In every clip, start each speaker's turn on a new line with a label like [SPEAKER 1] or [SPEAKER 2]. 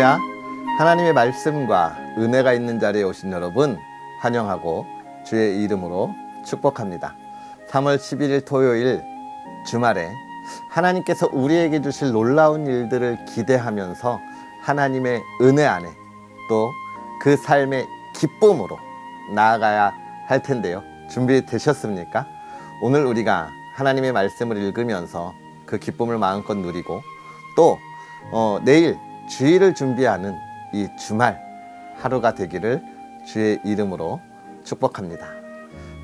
[SPEAKER 1] 할렐루야. 하나님의 말씀과 은혜가 있는 자리에 오신 여러분 환영하고 주의 이름으로 축복합니다. 3월 11일 토요일 주말에 하나님께서 우리에게 주실 놀라운 일들을 기대하면서 하나님의 은혜 안에 또 그 삶의 기쁨으로 나아가야 할 텐데요. 준비되셨습니까? 오늘 우리가 하나님의 말씀을 읽으면서 그 기쁨을 마음껏 누리고 또 내일 주일을 준비하는 이 주말 하루가 되기를 주의 이름으로 축복합니다.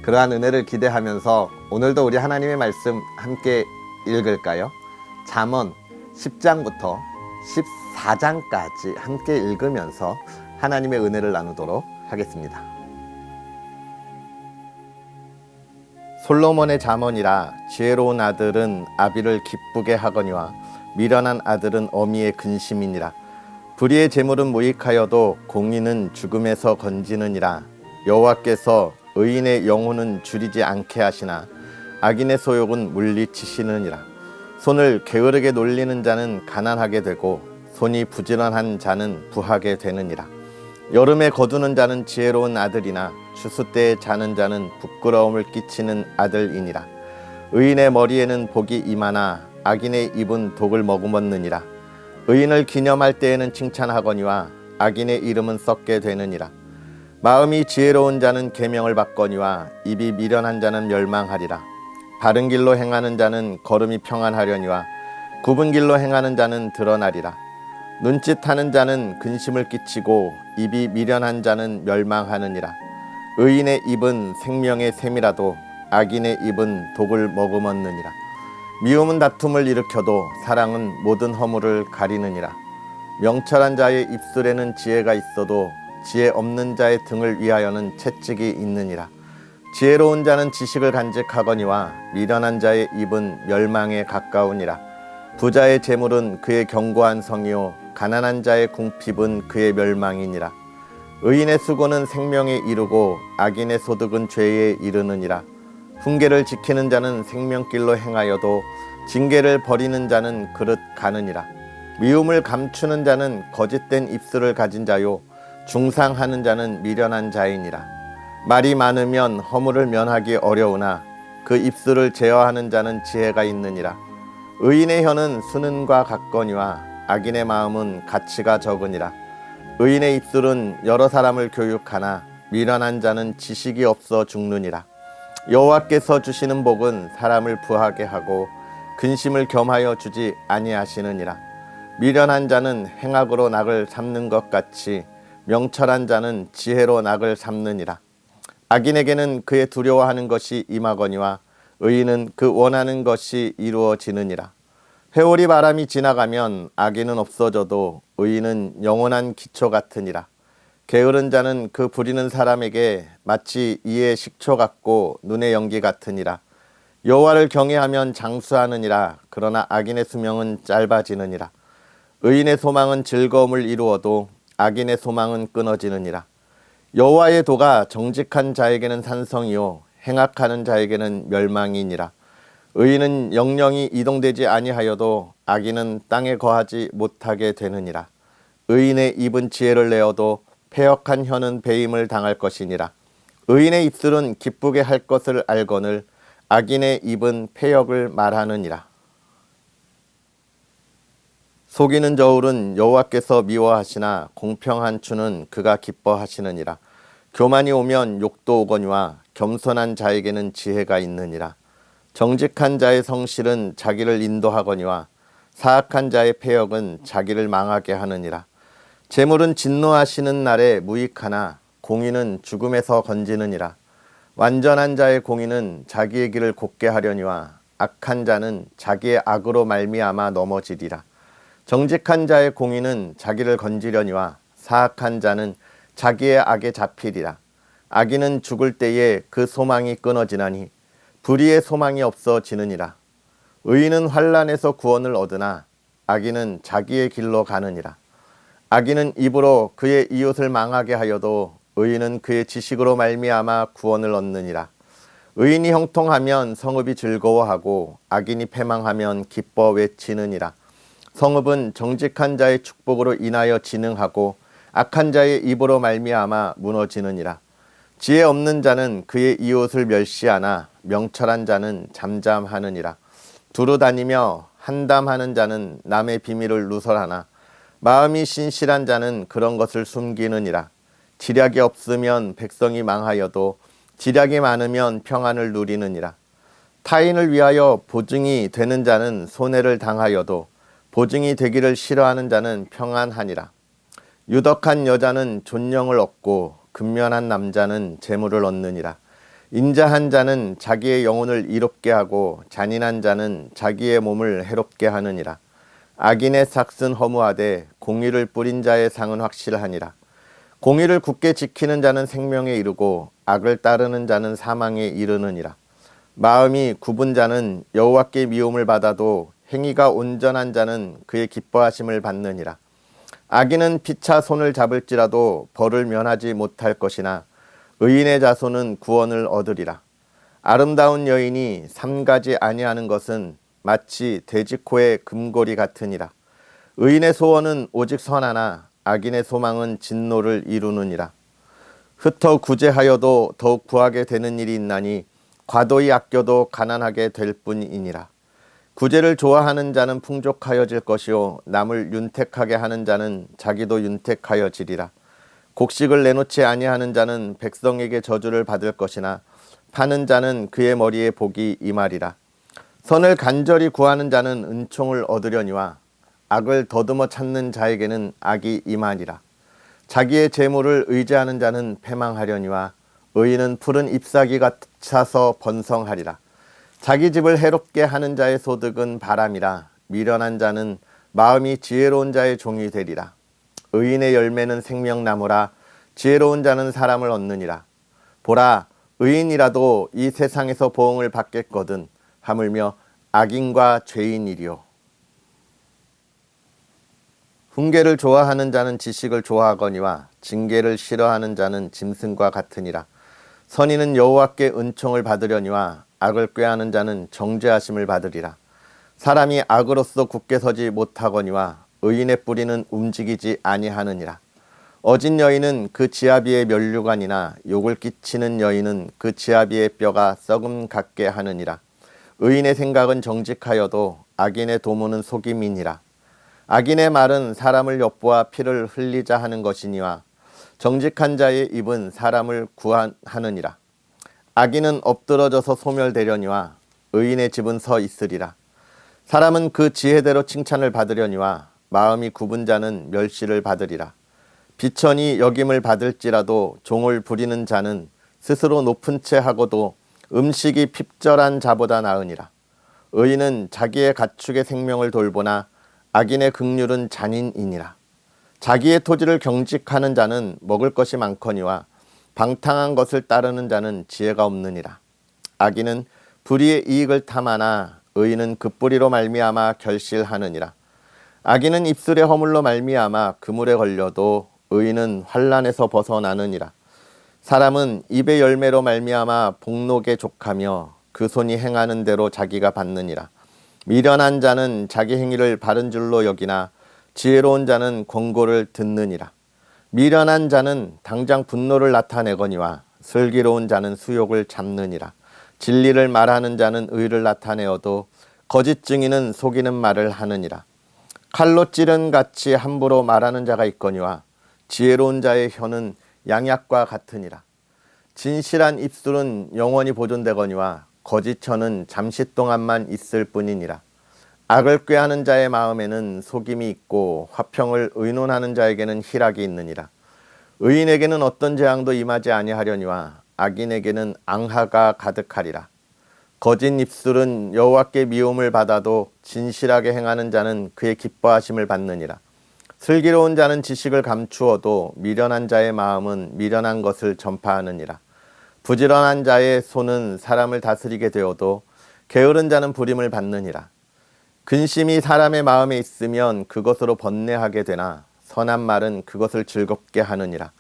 [SPEAKER 1] 그러한 은혜를 기대하면서 오늘도 우리 하나님의 말씀 함께 읽을까요? 잠언 10장부터 14장까지 함께 읽으면서 하나님의 은혜를 나누도록 하겠습니다. 솔로몬의 잠언이라 지혜로운 아들은 아비를 기쁘게 하거니와 미련한 아들은 어미의 근심이니라. 불의의 재물은 무익하여도 공의는 죽음에서 건지느니라. 여호와께서 의인의 영혼은 줄이지 않게 하시나 악인의 소욕은 물리치시느니라. 손을 게으르게 놀리는 자는 가난하게 되고 손이 부지런한 자는 부하게 되느니라. 여름에 거두는 자는 지혜로운 아들이나 추수 때에 자는 자는 부끄러움을 끼치는 아들이니라. 의인의 머리에는 복이 임하나 악인의 입은 독을 머금었느니라. 의인을 기념할 때에는 칭찬하거니와 악인의 이름은 썩게 되느니라. 마음이 지혜로운 자는 계명을 받거니와 입이 미련한 자는 멸망하리라. 바른 길로 행하는 자는 걸음이 평안하려니와 굽은 길로 행하는 자는 드러나리라. 눈짓하는 자는 근심을 끼치고 입이 미련한 자는 멸망하느니라. 의인의 입은 생명의 샘이라도 악인의 입은 독을 머금었느니라. 미움은 다툼을 일으켜도 사랑은 모든 허물을 가리느니라. 명철한 자의 입술에는 지혜가 있어도 지혜 없는 자의 등을 위하여는 채찍이 있느니라. 지혜로운 자는 지식을 간직하거니와 미련한 자의 입은 멸망에 가까우니라. 부자의 재물은 그의 견고한 성이요 가난한 자의 궁핍은 그의 멸망이니라. 의인의 수고는 생명에 이르고 악인의 소득은 죄에 이르느니라. 훈계를 지키는 자는 생명길로 행하여도 징계를 버리는 자는 그릇 가느니라. 미움을 감추는 자는 거짓된 입술을 가진 자요 중상하는 자는 미련한 자이니라. 말이 많으면 허물을 면하기 어려우나 그 입술을 제어하는 자는 지혜가 있느니라. 의인의 혀는 수는과 같거니와 악인의 마음은 가치가 적으니라. 의인의 입술은 여러 사람을 교육하나 미련한 자는 지식이 없어 죽느니라. 여호와께서 주시는 복은 사람을 부하게 하고 근심을 겸하여 주지 아니하시느니라. 미련한 자는 행악으로 낙을 삼는 것 같이 명철한 자는 지혜로 낙을 삼느니라. 악인에게는 그의 두려워하는 것이 임하거니와 의인은 그 원하는 것이 이루어지느니라. 회오리 바람이 지나가면 악인은 없어져도 의인은 영원한 기초 같으니라. 게으른 자는 그 부리는 사람에게 마치 이의 식초 같고 눈의 연기 같으니라. 여호와를 경외하면 장수하느니라. 그러나 악인의 수명은 짧아지느니라. 의인의 소망은 즐거움을 이루어도 악인의 소망은 끊어지느니라. 여호와의 도가 정직한 자에게는 산성이요 행악하는 자에게는 멸망이니라. 의인은 영영이 이동되지 아니하여도 악인은 땅에 거하지 못하게 되느니라. 의인의 입은 지혜를 내어도 패역한 혀는 배임을 당할 것이니라. 의인의 입술은 기쁘게 할 것을 알거늘 악인의 입은 패역을 말하느니라. 속이는 저울은 여호와께서 미워하시나 공평한 추는 그가 기뻐하시느니라. 교만이 오면 욕도 오거니와 겸손한 자에게는 지혜가 있느니라. 정직한 자의 성실은 자기를 인도하거니와 사악한 자의 패역은 자기를 망하게 하느니라. 재물은 진노하시는 날에 무익하나 공의는 죽음에서 건지느니라. 완전한 자의 공의는 자기의 길을 곱게 하려니와 악한 자는 자기의 악으로 말미암아 넘어지리라. 정직한 자의 공의는 자기를 건지려니와 사악한 자는 자기의 악에 잡히리라. 악인은 죽을 때에 그 소망이 끊어지나니 불의의 소망이 없어지느니라. 의인은 환난에서 구원을 얻으나 악인은 자기의 길로 가느니라. 악인은 입으로 그의 이웃을 망하게 하여도 의인은 그의 지식으로 말미암아 구원을 얻느니라. 의인이 형통하면 성읍이 즐거워하고 악인이 패망하면 기뻐 외치느니라. 성읍은 정직한 자의 축복으로 인하여 진흥하고 악한 자의 입으로 말미암아 무너지느니라. 지혜 없는 자는 그의 이웃을 멸시하나 명철한 자는 잠잠하느니라. 두루 다니며 한담하는 자는 남의 비밀을 누설하나 마음이 신실한 자는 그런 것을 숨기느니라. 지략이 없으면 백성이 망하여도 지략이 많으면 평안을 누리느니라. 타인을 위하여 보증이 되는 자는 손해를 당하여도 보증이 되기를 싫어하는 자는 평안하니라. 유덕한 여자는 존령을 얻고 근면한 남자는 재물을 얻느니라. 인자한 자는 자기의 영혼을 이롭게 하고 잔인한 자는 자기의 몸을 해롭게 하느니라. 악인의 삭은 허무하되 공의를 뿌린 자의 상은 확실하니라. 공의를 굳게 지키는 자는 생명에 이르고 악을 따르는 자는 사망에 이르느니라. 마음이 굽은 자는 여호와께 미움을 받아도 행위가 온전한 자는 그의 기뻐하심을 받느니라. 악인은 피차 손을 잡을지라도 벌을 면하지 못할 것이나 의인의 자손은 구원을 얻으리라. 아름다운 여인이 삼가지 아니하는 것은 마치 돼지코의 금고리 같으니라. 의인의 소원은 오직 선하나 악인의 소망은 진노를 이루느니라. 흩어 구제하여도 더욱 구하게 되는 일이 있나니 과도히 아껴도 가난하게 될 뿐이니라. 구제를 좋아하는 자는 풍족하여질 것이요 남을 윤택하게 하는 자는 자기도 윤택하여지리라. 곡식을 내놓지 아니하는 자는 백성에게 저주를 받을 것이나 파는 자는 그의 머리에 복이 임하리라. 선을 간절히 구하는 자는 은총을 얻으려니와 악을 더듬어 찾는 자에게는 악이 임하니라. 자기의 재물을 의지하는 자는 패망하려니와 의인은 푸른 잎사귀 같아서 번성하리라. 자기 집을 해롭게 하는 자의 소득은 바람이라. 미련한 자는 마음이 지혜로운 자의 종이 되리라. 의인의 열매는 생명나무라. 지혜로운 자는 사람을 얻느니라. 보라, 의인이라도 이 세상에서 보응을 받겠거든 하물며 악인과 죄인이리요. 훈계를 좋아하는 자는 지식을 좋아하거니와 징계를 싫어하는 자는 짐승과 같으니라. 선인은 여호와께 은총을 받으려니와 악을 꾀하는 자는 정죄하심을 받으리라. 사람이 악으로서 굳게 서지 못하거니와 의인의 뿌리는 움직이지 아니하느니라. 어진 여인은 그 지아비의 면류관이나 욕을 끼치는 여인은 그 지아비의 뼈가 썩음 같게 하느니라. 의인의 생각은 정직하여도 악인의 도모는 속임이니라. 악인의 말은 사람을 엿보아 피를 흘리자 하는 것이니와 정직한 자의 입은 사람을 구하느니라. 악인은 엎드러져서 소멸되려니와 의인의 집은 서 있으리라. 사람은 그 지혜대로 칭찬을 받으려니와 마음이 굽은 자는 멸시를 받으리라. 비천이 여김을 받을지라도 종을 부리는 자는 스스로 높은 채 하고도 음식이 핍절한 자보다 나으니라. 의인은 자기의 가축의 생명을 돌보나 악인의 긍휼은 잔인이니라. 자기의 토지를 경직하는 자는 먹을 것이 많거니와 방탕한 것을 따르는 자는 지혜가 없느니라. 악인은 불의의 이익을 탐하나 의인은 그 뿌리로 말미암아 결실하느니라. 악인은 입술의 허물로 말미암아 그물에 걸려도 의인은 환난에서 벗어나느니라. 사람은 입의 열매로 말미암아 복록에 족하며 그 손이 행하는 대로 자기가 받느니라. 미련한 자는 자기 행위를 바른 줄로 여기나 지혜로운 자는 권고를 듣느니라. 미련한 자는 당장 분노를 나타내거니와 슬기로운 자는 수욕을 잡느니라. 진리를 말하는 자는 의를 나타내어도 거짓 증인은 속이는 말을 하느니라. 칼로 찌른 같이 함부로 말하는 자가 있거니와 지혜로운 자의 혀는 양약과 같으니라. 진실한 입술은 영원히 보존되거니와 거짓 혀는 잠시 동안만 있을 뿐이니라. 악을 꾀하는 자의 마음에는 속임이 있고 화평을 의논하는 자에게는 희락이 있느니라. 의인에게는 어떤 재앙도 임하지 아니하려니와 악인에게는 앙하가 가득하리라. 거짓 입술은 여호와께 미움을 받아도 진실하게 행하는 자는 그의 기뻐하심을 받느니라. 슬기로운 자는 지식을 감추어도 미련한 자의 마음은 미련한 것을 전파하느니라. 부지런한 자의 손은 사람을 다스리게 되어도 게으른 자는 부림을 받느니라. 근심이 사람의 마음에 있으면 그것으로 번뇌하게 되나 선한 말은 그것을 즐겁게 하느니라.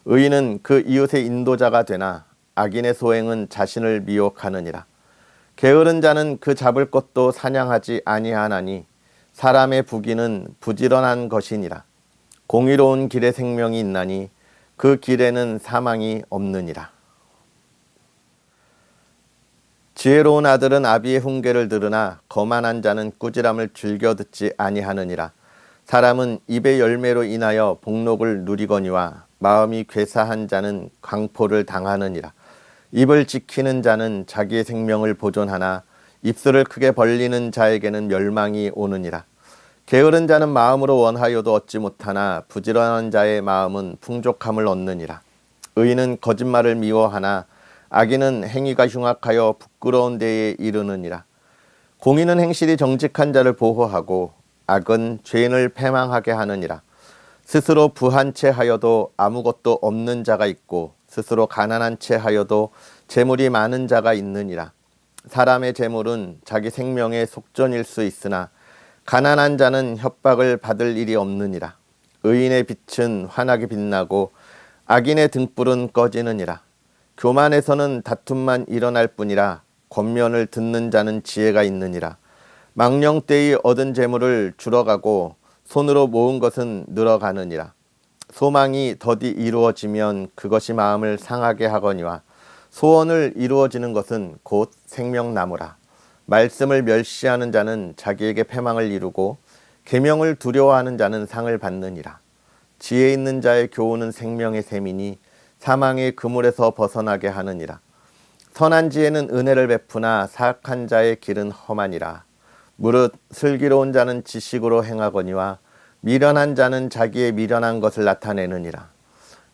[SPEAKER 1] 의인은 그 이웃의 인도자가 되나 악인의 소행은 자신을 미혹하느니라. 게으른 자는 그 잡을 것도 사냥하지 아니하나니 사람의 부귀는 부지런한 것이니라. 공의로운 길에 생명이 있나니 그 길에는 사망이 없느니라. 지혜로운 아들은 아비의 훈계를 들으나 거만한 자는 꾸지람을 즐겨 듣지 아니하느니라. 사람은 입의 열매로 인하여 복록을 누리거니와 마음이 괴사한 자는 강포를 당하느니라. 입을 지키는 자는 자기의 생명을 보존하나 입술을 크게 벌리는 자에게는 멸망이 오느니라. 게으른 자는 마음으로 원하여도 얻지 못하나 부지런한 자의 마음은 풍족함을 얻느니라. 의인은 거짓말을 미워하나 악인은 행위가 흉악하여 부끄러운 데에 이르느니라. 공의는 행실이 정직한 자를 보호하고 악은 죄인을 패망하게 하느니라. 스스로 부한 채 하여도 아무것도 없는 자가 있고 스스로 가난한 채 하여도 재물이 많은 자가 있느니라. 사람의 재물은 자기 생명의 속전일 수 있으나 가난한 자는 협박을 받을 일이 없느니라. 의인의 빛은 환하게 빛나고 악인의 등불은 꺼지느니라. 교만에서는 다툼만 일어날 뿐이라 권면을 듣는 자는 지혜가 있느니라. 망령 때의 얻은 재물을 줄어가고 손으로 모은 것은 늘어가느니라. 소망이 더디 이루어지면 그것이 마음을 상하게 하거니와 소원을 이루어지는 것은 곧 생명나무라. 말씀을 멸시하는 자는 자기에게 패망을 이루고 계명을 두려워하는 자는 상을 받느니라. 지혜 있는 자의 교훈은 생명의 셈이니 사망의 그물에서 벗어나게 하느니라. 선한 지혜는 은혜를 베푸나 사악한 자의 길은 험하니라. 무릇 슬기로운 자는 지식으로 행하거니와 미련한 자는 자기의 미련한 것을 나타내느니라.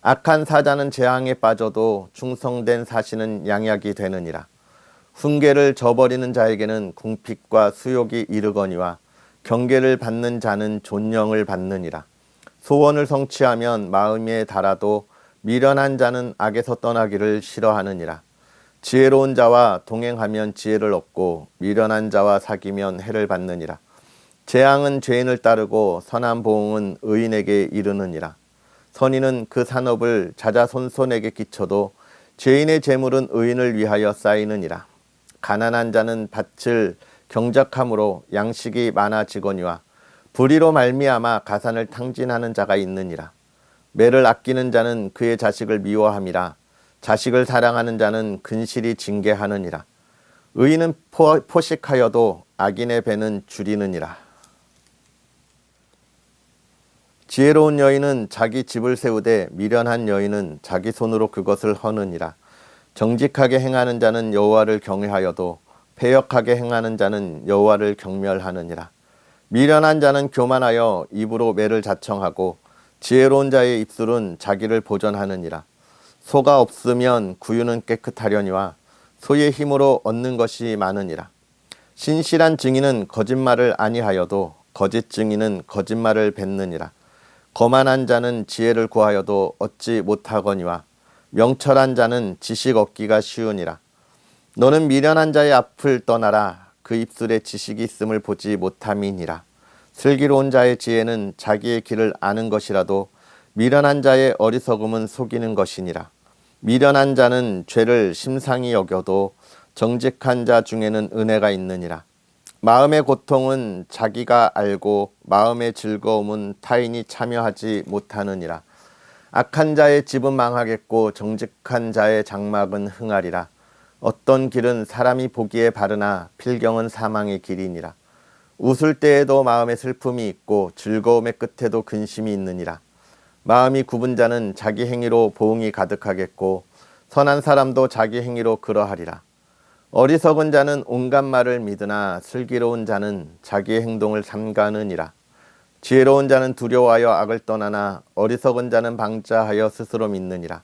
[SPEAKER 1] 악한 사자는 재앙에 빠져도 충성된 사신은 양약이 되느니라. 훈계를 저버리는 자에게는 궁핍과 수욕이 이르거니와 경계를 받는 자는 존영을 받느니라. 소원을 성취하면 마음에 달아도 미련한 자는 악에서 떠나기를 싫어하느니라. 지혜로운 자와 동행하면 지혜를 얻고 미련한 자와 사귀면 해를 받느니라. 재앙은 죄인을 따르고 선한 보응은 의인에게 이르느니라. 선인은 그 산업을 자자손손에게 끼쳐도 죄인의 재물은 의인을 위하여 쌓이느니라. 가난한 자는 밭을 경작함으로 양식이 많아지거니와 불의로 말미암아 가산을 탕진하는 자가 있느니라. 매를 아끼는 자는 그의 자식을 미워함이라. 자식을 사랑하는 자는 근실이 징계하느니라. 의인은 포식하여도 악인의 배는 줄이느니라. 지혜로운 여인은 자기 집을 세우되 미련한 여인은 자기 손으로 그것을 허느니라. 정직하게 행하는 자는 여호와를 경외하여도 패역하게 행하는 자는 여호와를 경멸하느니라. 미련한 자는 교만하여 입으로 매를 자청하고 지혜로운 자의 입술은 자기를 보전하느니라. 소가 없으면 구유는 깨끗하려니와 소의 힘으로 얻는 것이 많으니라. 신실한 증인은 거짓말을 아니하여도 거짓 증인은 거짓말을 뱉느니라. 거만한 자는 지혜를 구하여도 얻지 못하거니와 명철한 자는 지식 얻기가 쉬우니라. 너는 미련한 자의 앞을 떠나라. 그 입술에 지식이 있음을 보지 못함이니라. 슬기로운 자의 지혜는 자기의 길을 아는 것이라도 미련한 자의 어리석음은 속이는 것이니라. 미련한 자는 죄를 심상히 여겨도 정직한 자 중에는 은혜가 있느니라. 마음의 고통은 자기가 알고 마음의 즐거움은 타인이 참여하지 못하느니라. 악한 자의 집은 망하겠고 정직한 자의 장막은 흥하리라. 어떤 길은 사람이 보기에 바르나 필경은 사망의 길이니라. 웃을 때에도 마음에 슬픔이 있고 즐거움의 끝에도 근심이 있느니라. 마음이 굽은 자는 자기 행위로 보응이 가득하겠고 선한 사람도 자기 행위로 그러하리라. 어리석은 자는 온갖 말을 믿으나 슬기로운 자는 자기의 행동을 삼가느니라. 지혜로운 자는 두려워하여 악을 떠나나 어리석은 자는 방자하여 스스로 믿느니라.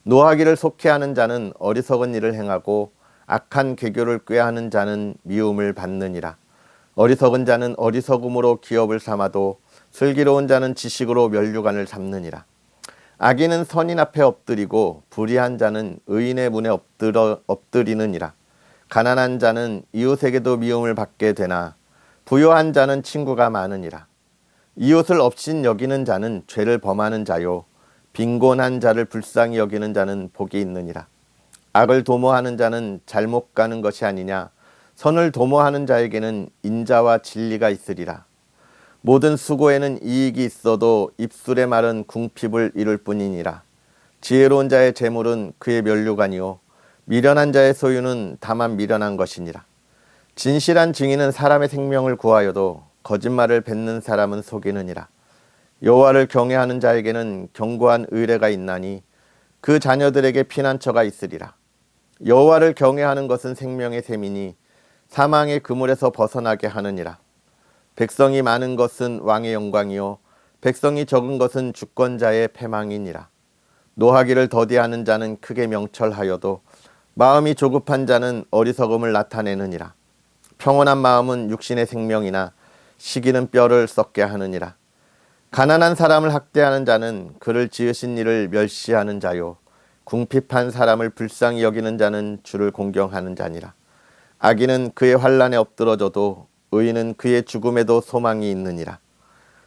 [SPEAKER 1] 노하기를 속해하는 자는 어리석은 일을 행하고 악한 계교를 꾀하는 자는 미움을 받느니라. 어리석은 자는 어리석음으로 기업을 삼아도 슬기로운 자는 지식으로 면류관을 삼느니라. 악인은 선인 앞에 엎드리고 불의한 자는 의인의 문에 엎드리느니라. 가난한 자는 이웃에게도 미움을 받게 되나 부유한 자는 친구가 많으니라. 이웃을 업신 여기는 자는 죄를 범하는 자요 빈곤한 자를 불쌍히 여기는 자는 복이 있느니라. 악을 도모하는 자는 잘못 가는 것이 아니냐. 선을 도모하는 자에게는 인자와 진리가 있으리라. 모든 수고에는 이익이 있어도 입술의 말은 궁핍을 이룰 뿐이니라. 지혜로운 자의 재물은 그의 면류관이요 미련한 자의 소유는 다만 미련한 것이니라. 진실한 증인은 사람의 생명을 구하여도 거짓말을 뱉는 사람은 속이느니라. 여호와를 경외하는 자에게는 견고한 의뢰가 있나니 그 자녀들에게 피난처가 있으리라. 여호와를 경외하는 것은 생명의 셈이니 사망의 그물에서 벗어나게 하느니라. 백성이 많은 것은 왕의 영광이요 백성이 적은 것은 주권자의 패망이니라. 노하기를 더디하는 자는 크게 명철하여도 마음이 조급한 자는 어리석음을 나타내느니라. 평온한 마음은 육신의 생명이나 시기는 뼈를 썩게 하느니라. 가난한 사람을 학대하는 자는 그를 지으신 이를 멸시하는 자요 궁핍한 사람을 불쌍히 여기는 자는 주를 공경하는 자니라. 악인은 그의 환난에 엎드러져도 의인은 그의 죽음에도 소망이 있느니라.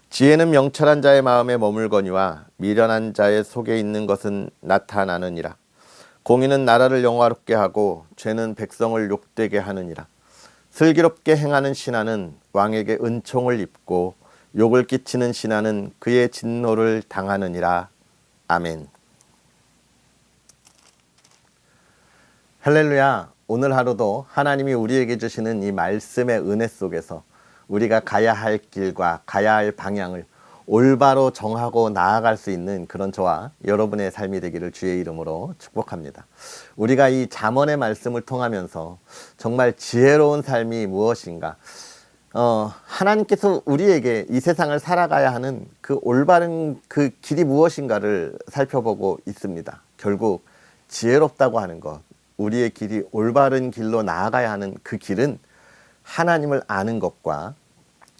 [SPEAKER 1] 지혜는 명철한 자의 마음에 머물거니와 미련한 자의 속에 있는 것은 나타나느니라. 공의는 나라를 영화롭게 하고 죄는 백성을 욕되게 하느니라. 슬기롭게 행하는 신하는 왕에게 은총을 입고 욕을 끼치는 신하는 그의 진노를 당하느니라. 아멘. 할렐루야. 오늘 하루도 하나님이 우리에게 주시는 이 말씀의 은혜 속에서 우리가 가야 할 길과 가야 할 방향을 올바로 정하고 나아갈 수 있는 그런 저와 여러분의 삶이 되기를 주의 이름으로 축복합니다. 우리가 이 잠언의 말씀을 통하면서 정말 지혜로운 삶이 무엇인가, 하나님께서 우리에게 이 세상을 살아가야 하는 그 올바른 그 길이 무엇인가를 살펴보고 있습니다. 결국 지혜롭다고 하는 것, 우리의 길이 올바른 길로 나아가야 하는 그 길은 하나님을 아는 것과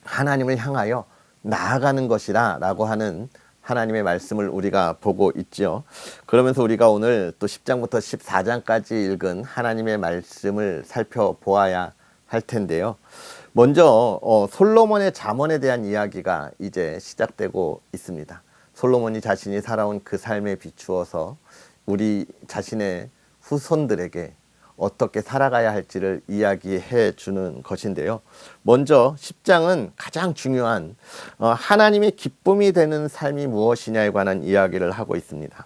[SPEAKER 1] 하나님을 향하여 나아가는 것이라 라고 하는 하나님의 말씀을 우리가 보고 있죠. 그러면서 우리가 오늘 또 10장부터 14장까지 읽은 하나님의 말씀을 살펴보아야 할 텐데요. 먼저 솔로몬의 잠언에 대한 이야기가 이제 시작되고 있습니다. 솔로몬이 자신이 살아온 그 삶에 비추어서 우리 자신의 후손들에게 어떻게 살아가야 할지를 이야기해 주는 것인데요. 먼저 10장은 가장 중요한 하나님의 기쁨이 되는 삶이 무엇이냐에 관한 이야기를 하고 있습니다.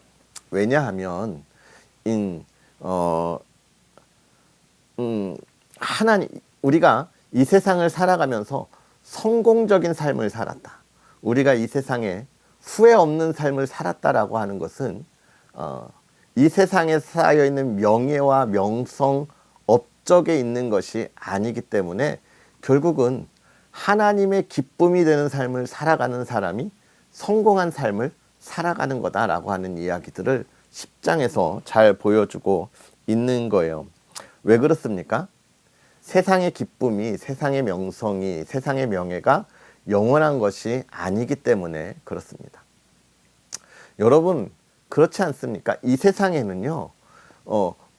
[SPEAKER 1] 왜냐하면 우리가 이 세상을 살아가면서 성공적인 삶을 살았다. 우리가 이 세상에 후회 없는 삶을 살았다라고 하는 것은 이 세상에 쌓여있는 명예와 명성, 업적에 있는 것이 아니기 때문에 결국은 하나님의 기쁨이 되는 삶을 살아가는 사람이 성공한 삶을 살아가는 거다라고 하는 이야기들을 10장에서 잘 보여주고 있는 거예요. 왜 그렇습니까? 세상의 기쁨이, 세상의 명성이, 세상의 명예가 영원한 것이 아니기 때문에 그렇습니다. 여러분, 그렇지 않습니까? 이 세상에는요,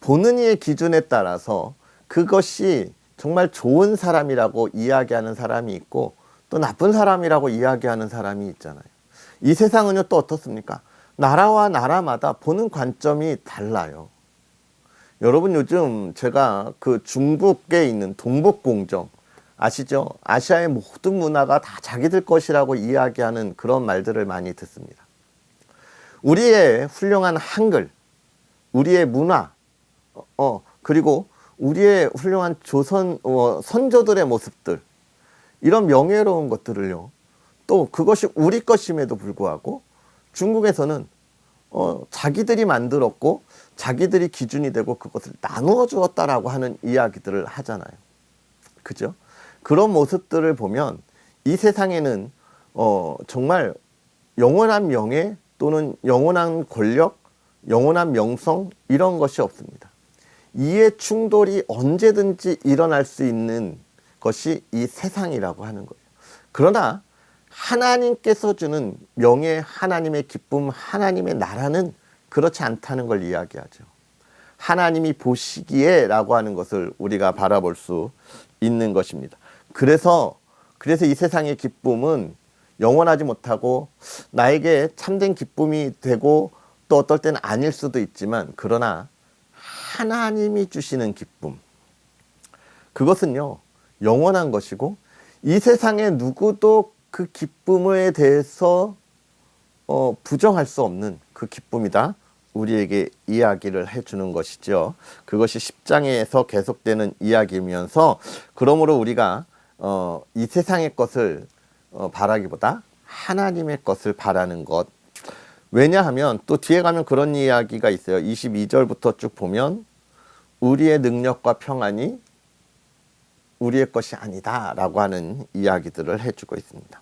[SPEAKER 1] 보는 이의 기준에 따라서 그것이 정말 좋은 사람이라고 이야기하는 사람이 있고 또 나쁜 사람이라고 이야기하는 사람이 있잖아요. 이 세상은요 또 어떻습니까? 나라와 나라마다 보는 관점이 달라요. 여러분, 요즘 제가 그 중국에 있는 동북공정 아시죠? 아시아의 모든 문화가 다 자기들 것이라고 이야기하는 그런 말들을 많이 듣습니다. 우리의 훌륭한 한글, 우리의 문화, 그리고 우리의 훌륭한 조선 선조들의 모습들, 이런 명예로운 것들을요, 또 그것이 우리 것임에도 불구하고 중국에서는 자기들이 만들었고 자기들이 기준이 되고 그것을 나누어 주었다라고 하는 이야기들을 하잖아요. 그죠? 그런 모습들을 보면 이 세상에는 정말 영원한 명예 또는 영원한 권력, 영원한 명성, 이런 것이 없습니다. 이의 충돌이 언제든지 일어날 수 있는 것이 이 세상이라고 하는 거예요. 그러나 하나님께서 주는 명예, 하나님의 기쁨, 하나님의 나라는 그렇지 않다는 걸 이야기하죠. 하나님이 보시기에 라고 하는 것을 우리가 바라볼 수 있는 것입니다. 그래서 이 세상의 기쁨은 영원하지 못하고 나에게 참된 기쁨이 되고 또 어떨 때는 아닐 수도 있지만, 그러나 하나님이 주시는 기쁨, 그것은요 영원한 것이고 이 세상에 누구도 그 기쁨에 대해서 부정할 수 없는 그 기쁨이다. 우리에게 이야기를 해주는 것이죠. 그것이 10장에서 계속되는 이야기이면서 그러므로 우리가 이 세상의 것을 바라기보다 하나님의 것을 바라는 것. 왜냐하면 또 뒤에 가면 그런 이야기가 있어요. 22절부터 쭉 보면 우리의 능력과 평안이 우리의 것이 아니다 라고 하는 이야기들을 해주고 있습니다.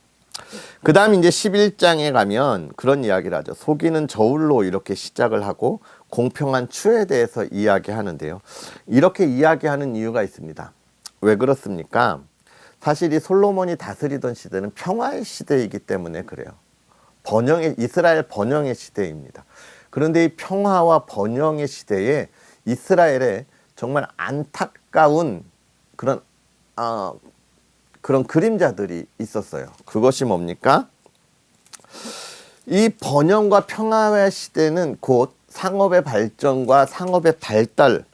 [SPEAKER 1] 그 다음 이제 11장에 가면 그런 이야기를 하죠. 속이는 저울로 이렇게 시작을 하고 공평한 추에 대해서 이야기하는데요. 이렇게 이야기하는 이유가 있습니다. 왜 그렇습니까? 사실 이 솔로몬이 다스리던 시대는 평화의 시대이기 때문에 그래요. 이스라엘 번영의 시대입니다. 그런데 이 평화와 번영의 시대에 이스라엘에 정말 안타까운 그런 그림자들이 있었어요. 그것이 뭡니까? 이 번영과 평화의 시대는 곧 상업의 발전과 상업의 발달,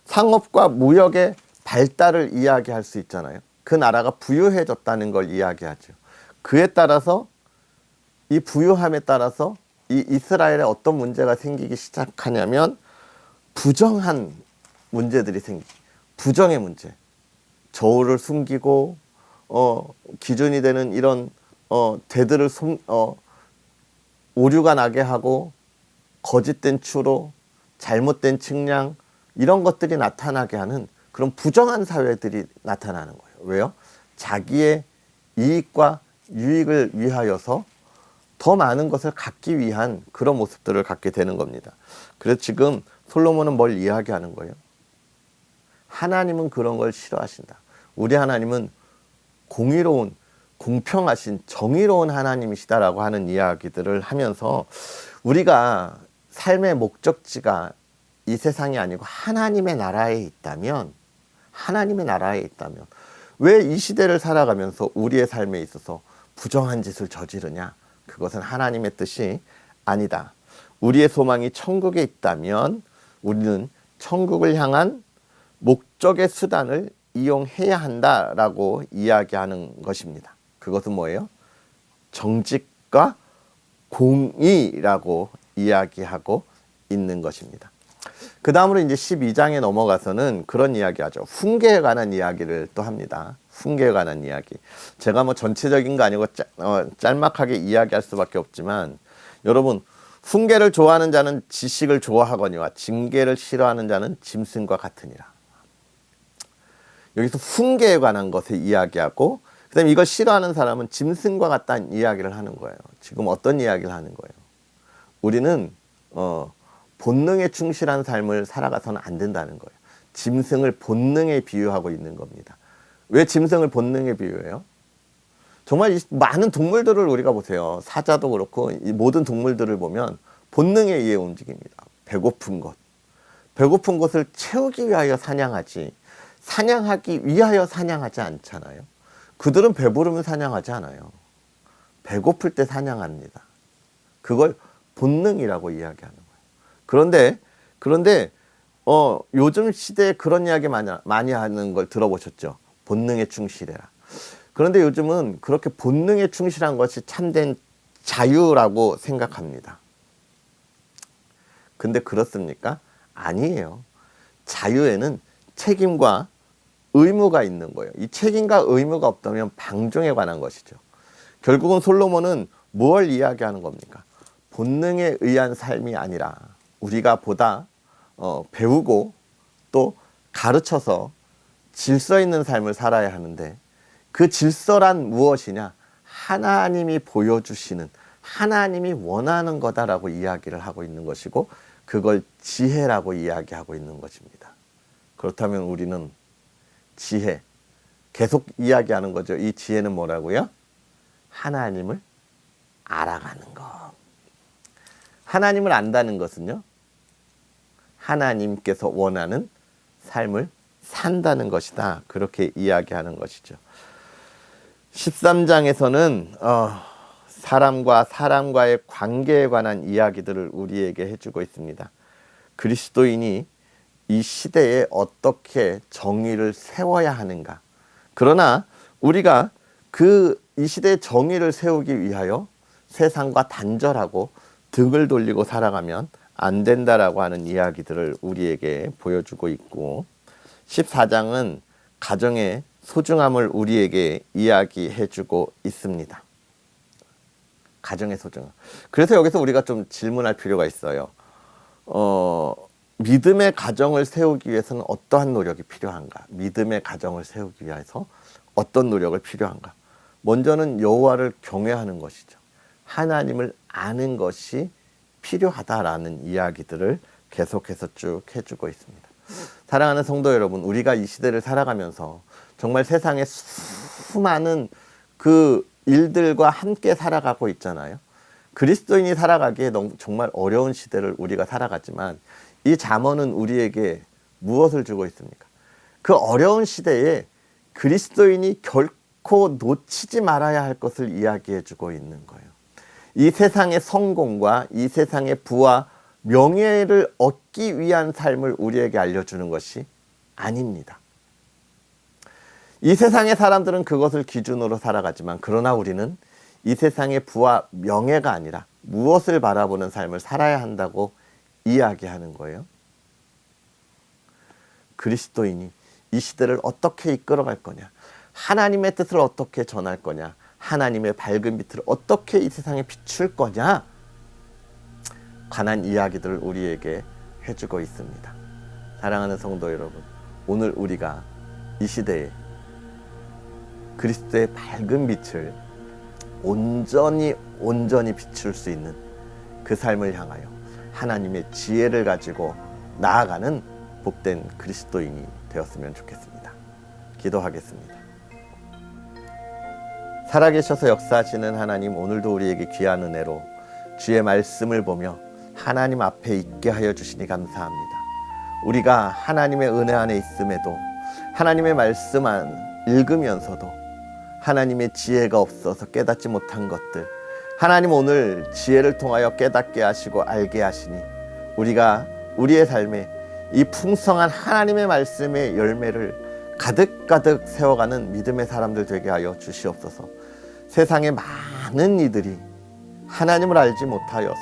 [SPEAKER 1] 상업과 무역의 발달을 이야기할 수 있잖아요. 그 나라가 부유해졌다는 걸 이야기하죠. 그에 따라서 이 부유함에 따라서 이 이스라엘에 어떤 문제가 생기기 시작하냐면 부정한 문제들이 부정의 문제. 저울을 숨기고 기준이 되는 이런 대들을 오류가 나게 하고 거짓된 추로 잘못된 측량 이런 것들이 나타나게 하는 그런 부정한 사회들이 나타나는 거예요. 왜요? 자기의 이익과 유익을 위하여서 더 많은 것을 갖기 위한 그런 모습들을 갖게 되는 겁니다. 그래서 지금 솔로몬은 뭘 이야기하는 거예요? 하나님은 그런 걸 싫어하신다. 우리 하나님은 공의로운, 공평하신, 정의로운 하나님이시다라고 하는 이야기들을 하면서 우리가 삶의 목적지가 이 세상이 아니고 하나님의 나라에 있다면 왜 이 시대를 살아가면서 우리의 삶에 있어서 부정한 짓을 저지르냐? 그것은 하나님의 뜻이 아니다. 우리의 소망이 천국에 있다면 우리는 천국을 향한 목적의 수단을 이용해야 한다라고 이야기하는 것입니다. 그것은 뭐예요? 정직과 공의라고 이야기하고 있는 것입니다. 그 다음으로 이제 12장에 넘어가서는 그런 이야기하죠. 훈계에 관한 이야기를 또 합니다. 훈계에 관한 이야기. 제가 뭐 전체적인 거 아니고 짤막하게 이야기할 수밖에 없지만 여러분 훈계를 좋아하는 자는 지식을 좋아하거니와 징계를 싫어하는 자는 짐승과 같으니라. 여기서 훈계에 관한 것을 이야기하고 그 다음에 이걸 싫어하는 사람은 짐승과 같다는 이야기를 하는 거예요. 지금 어떤 이야기를 하는 거예요? 우리는 본능에 충실한 삶을 살아가서는 안 된다는 거예요. 짐승을 본능에 비유하고 있는 겁니다. 왜 짐승을 본능에 비유해요? 정말 이 많은 동물들을 우리가 보세요. 사자도 그렇고 이 모든 동물들을 보면 본능에 의해 움직입니다. 배고픈 것을 채우기 위하여 사냥하지 사냥하기 위하여 사냥하지 않잖아요. 그들은 배부르면 사냥하지 않아요. 배고플 때 사냥합니다. 그걸 본능이라고 이야기하는 거예요. 그런데 요즘 시대에 그런 이야기 많이 하는 걸 들어보셨죠? 본능에 충실해라. 그런데 요즘은 그렇게 본능에 충실한 것이 참된 자유라고 생각합니다. 근데 그렇습니까? 아니에요. 자유에는 책임과 의무가 있는 거예요. 이 책임과 의무가 없다면 방종에 관한 것이죠. 결국은 솔로몬은 뭘 이야기하는 겁니까? 본능에 의한 삶이 아니라 우리가 보다 배우고 또 가르쳐서 질서 있는 삶을 살아야 하는데 그 질서란 무엇이냐? 하나님이 보여주시는 하나님이 원하는 거다라고 이야기를 하고 있는 것이고 그걸 지혜라고 이야기하고 있는 것입니다. 그렇다면 우리는 지혜, 계속 이야기하는 거죠. 이 지혜는 뭐라고요? 하나님을 알아가는 것. 하나님을 안다는 것은요. 하나님께서 원하는 삶을 산다는 것이다. 그렇게 이야기하는 것이죠. 13장에서는 사람과 사람과의 관계에 관한 이야기들을 우리에게 해주고 있습니다. 그리스도인이 이 시대에 어떻게 정의를 세워야 하는가. 그러나 우리가 그 이 시대의 정의를 세우기 위하여 세상과 단절하고 등을 돌리고 살아가면 안 된다라고 하는 이야기들을 우리에게 보여주고 있고, 14장은 가정의 소중함을 우리에게 이야기해주고 있습니다. 가정의 소중함. 그래서 여기서 우리가 좀 질문할 필요가 있어요. 믿음의 가정을 세우기 위해서는 어떠한 노력이 필요한가? 믿음의 가정을 세우기 위해서 어떤 노력을 필요한가? 먼저는 여호와를 경외하는 것이죠. 하나님을 아는 것이 필요하다라는 이야기들을 계속해서 쭉 해주고 있습니다. 사랑하는 성도 여러분, 우리가 이 시대를 살아가면서 정말 세상에 수많은 그 일들과 함께 살아가고 있잖아요. 그리스도인이 살아가기에 정말 어려운 시대를 우리가 살아갔지만, 이 잠언은 우리에게 무엇을 주고 있습니까? 그 어려운 시대에 그리스도인이 결코 놓치지 말아야 할 것을 이야기해 주고 있는 거예요. 이 세상의 성공과 이 세상의 부와 명예를 얻기 위한 삶을 우리에게 알려주는 것이 아닙니다. 이 세상의 사람들은 그것을 기준으로 살아가지만, 그러나 우리는 이 세상의 부와 명예가 아니라 무엇을 바라보는 삶을 살아야 한다고 이야기하는 거예요. 그리스도인이 이 시대를 어떻게 이끌어갈 거냐, 하나님의 뜻을 어떻게 전할 거냐, 하나님의 밝은 빛을 어떻게 이 세상에 비출 거냐, 관한 이야기들을 우리에게 해주고 있습니다. 사랑하는 성도 여러분, 오늘 우리가 이 시대에 그리스도의 밝은 빛을 온전히 비출 수 있는 그 삶을 향하여 하나님의 지혜를 가지고 나아가는 복된 그리스도인이 되었으면 좋겠습니다. 기도하겠습니다. 살아계셔서 역사하시는 하나님, 오늘도 우리에게 귀한 은혜로 주의 말씀을 보며 하나님 앞에 있게 하여 주시니 감사합니다. 우리가 하나님의 은혜 안에 있음에도, 하나님의 말씀만 읽으면서도 하나님의 지혜가 없어서 깨닫지 못한 것들, 하나님 오늘 지혜를 통하여 깨닫게 하시고 알게 하시니 우리가 우리의 삶에 이 풍성한 하나님의 말씀의 열매를 가득가득 세워가는 믿음의 사람들 되게 하여 주시옵소서. 세상의 많은 이들이 하나님을 알지 못하여서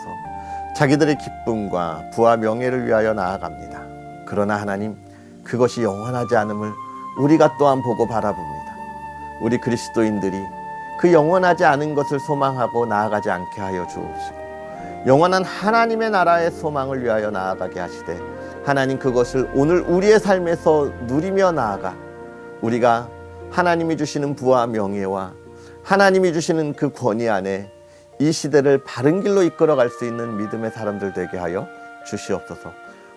[SPEAKER 1] 자기들의 기쁨과 부와 명예를 위하여 나아갑니다. 그러나 하나님, 그것이 영원하지 않음을 우리가 또한 보고 바라봅니다. 우리 그리스도인들이 그 영원하지 않은 것을 소망하고 나아가지 않게 하여 주옵시고, 영원한 하나님의 나라의 소망을 위하여 나아가게 하시되, 하나님 그것을 오늘 우리의 삶에서 누리며 나아가 우리가 하나님이 주시는 부와 명예와 하나님이 주시는 그 권위 안에 이 시대를 바른 길로 이끌어갈 수 있는 믿음의 사람들 되게 하여 주시옵소서.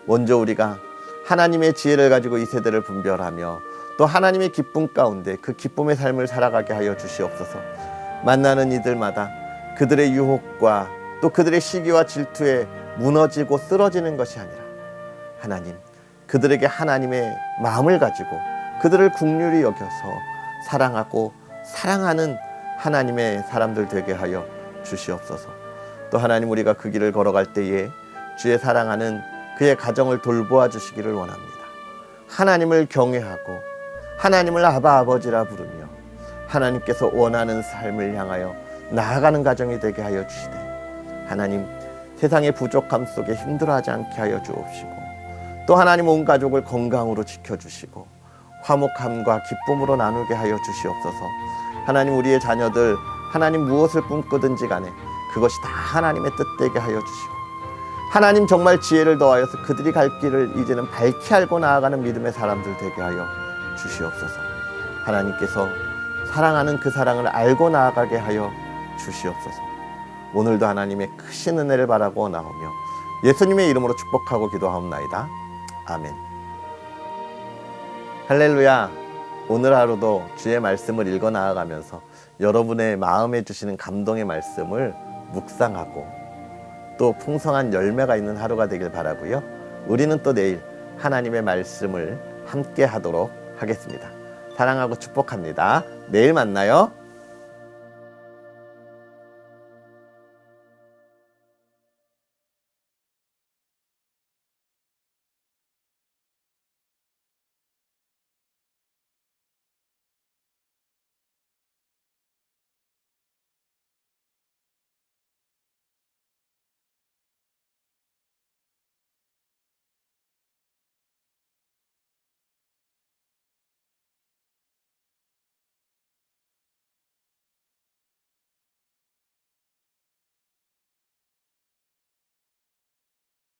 [SPEAKER 1] 먼저 우리가 하나님의 지혜를 가지고 이 세대를 분별하며 또 하나님의 기쁨 가운데 그 기쁨의 삶을 살아가게 하여 주시옵소서. 만나는 이들마다 그들의 유혹과 또 그들의 시기와 질투에 무너지고 쓰러지는 것이 아니라, 하나님 그들에게 하나님의 마음을 가지고 그들을 긍휼히 여겨서 사랑하고 사랑하는 하나님의 사람들 되게 하여 주시옵소서. 또 하나님, 우리가 그 길을 걸어갈 때에 주의 사랑하는 그의 가정을 돌보아 주시기를 원합니다. 하나님을 경외하고 하나님을 아바 아버지라 부르며 하나님께서 원하는 삶을 향하여 나아가는 가정이 되게 하여 주시되, 하나님 세상의 부족함 속에 힘들어하지 않게 하여 주옵시고, 또 하나님 온 가족을 건강으로 지켜주시고 화목함과 기쁨으로 나누게 하여 주시옵소서. 하나님, 우리의 자녀들 하나님 무엇을 꿈꾸든지 간에 그것이 다 하나님의 뜻되게 하여 주시고, 하나님 정말 지혜를 더하여서 그들이 갈 길을 이제는 밝히 알고 나아가는 믿음의 사람들 되게 하여 주시옵소서. 하나님께서 사랑하는 그 사랑을 알고 나아가게 하여 주시옵소서. 오늘도 하나님의 크신 은혜를 바라고 나오며 예수님의 이름으로 축복하고 기도하옵나이다. 아멘. 할렐루야. 오늘 하루도 주의 말씀을 읽어 나아가면서 여러분의 마음에 주시는 감동의 말씀을 묵상하고 또 풍성한 열매가 있는 하루가 되길 바라고요. 우리는 또 내일 하나님의 말씀을 함께 하도록 하겠습니다. 사랑하고 축복합니다. 내일 만나요.